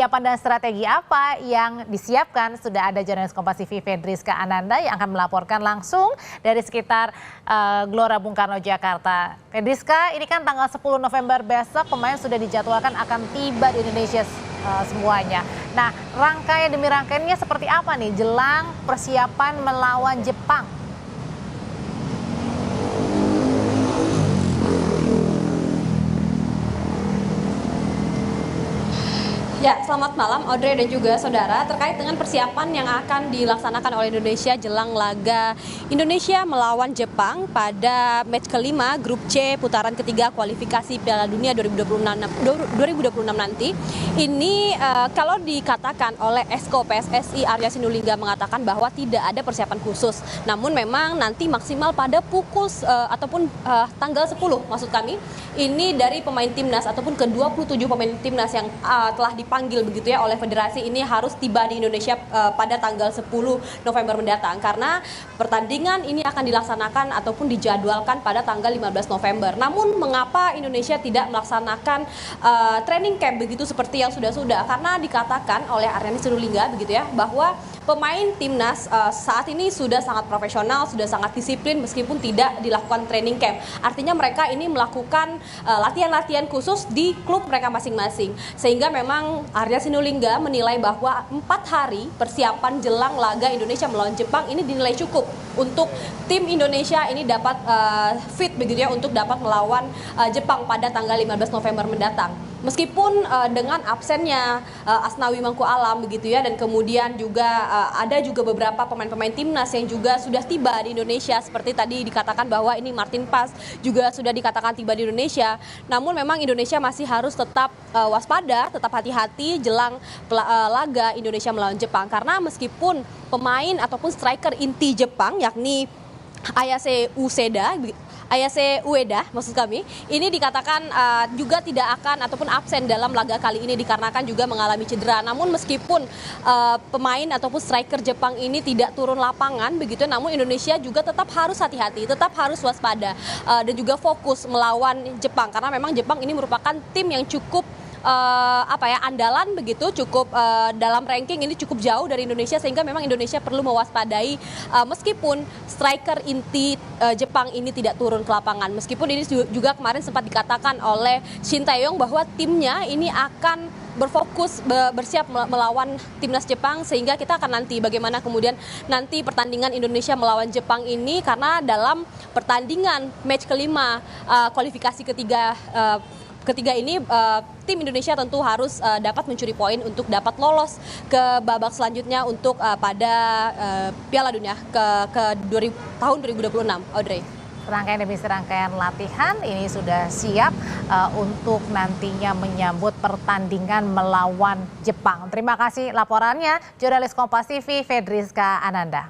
Persiapan dan strategi apa yang disiapkan? Sudah ada jurnalis Kompas TV Fedriska Ananda yang akan melaporkan langsung dari sekitar Gelora Bung Karno, Jakarta. Fedriska, ini kan tanggal 10 November besok pemain sudah dijadwalkan akan tiba di Indonesia semuanya. Nah, rangkaian demi rangkaiannya seperti apa nih jelang persiapan melawan Jepang? Ya, selamat malam Audrey dan juga saudara. Terkait dengan persiapan yang akan dilaksanakan oleh Indonesia jelang laga Indonesia melawan Jepang pada match kelima grup C putaran ketiga kualifikasi Piala Dunia 2026 nanti. Ini kalau dikatakan oleh Esko PSSI Arya Sinulinga mengatakan bahwa tidak ada persiapan khusus. Namun memang nanti maksimal pada pukul ataupun tanggal 10 maksud kami. Ini dari pemain timnas ataupun ke-27 pemain timnas yang telah dipanggil begitu ya oleh federasi ini harus tiba di Indonesia pada tanggal 10 November mendatang, karena pertandingan ini akan dilaksanakan ataupun dijadwalkan pada tanggal 15 November. Namun mengapa Indonesia tidak melaksanakan training camp begitu seperti yang sudah-sudah? Karena dikatakan oleh Arya Sinulinga begitu ya bahwa pemain timnas saat ini sudah sangat profesional, sudah sangat disiplin meskipun tidak dilakukan training camp. Artinya mereka ini melakukan latihan-latihan khusus di klub mereka masing-masing. Sehingga memang Arya Sinulinga menilai bahwa 4 hari persiapan jelang laga Indonesia melawan Jepang ini dinilai cukup untuk tim Indonesia ini dapat fit begitu ya untuk dapat melawan Jepang pada tanggal 15 November mendatang. Meskipun dengan absennya Asnawi Mangku Alam begitu ya, dan kemudian juga ada juga beberapa pemain-pemain timnas yang juga sudah tiba di Indonesia, seperti tadi dikatakan bahwa ini Martin Pas juga sudah dikatakan tiba di Indonesia. Namun memang Indonesia masih harus tetap waspada, tetap hati-hati jelang laga Indonesia melawan Jepang, karena meskipun pemain ataupun striker inti Jepang yakni Ayase Ueda maksud kami, ini dikatakan juga tidak akan ataupun absen dalam laga kali ini dikarenakan juga mengalami cedera. Namun meskipun pemain ataupun striker Jepang ini tidak turun lapangan begitu, namun Indonesia juga tetap harus hati-hati, tetap harus waspada dan juga fokus melawan Jepang, karena memang Jepang ini merupakan tim yang cukup andalan begitu, cukup dalam ranking ini cukup jauh dari Indonesia, sehingga memang Indonesia perlu mewaspadai meskipun striker inti Jepang ini tidak turun ke lapangan. Meskipun ini juga kemarin sempat dikatakan oleh Shin Tae-yong bahwa timnya ini akan berfokus bersiap melawan timnas Jepang, sehingga kita akan nanti bagaimana kemudian nanti pertandingan Indonesia melawan Jepang ini, karena dalam pertandingan match kelima kualifikasi ketiga ini tim Indonesia tentu harus dapat mencuri poin untuk dapat lolos ke babak selanjutnya untuk pada Piala Dunia tahun 2026, Audrey. Rangkaian demi serangkaian latihan ini sudah siap untuk nantinya menyambut pertandingan melawan Jepang. Terima kasih laporannya jurnalis Kompas TV Fedriska Ananda.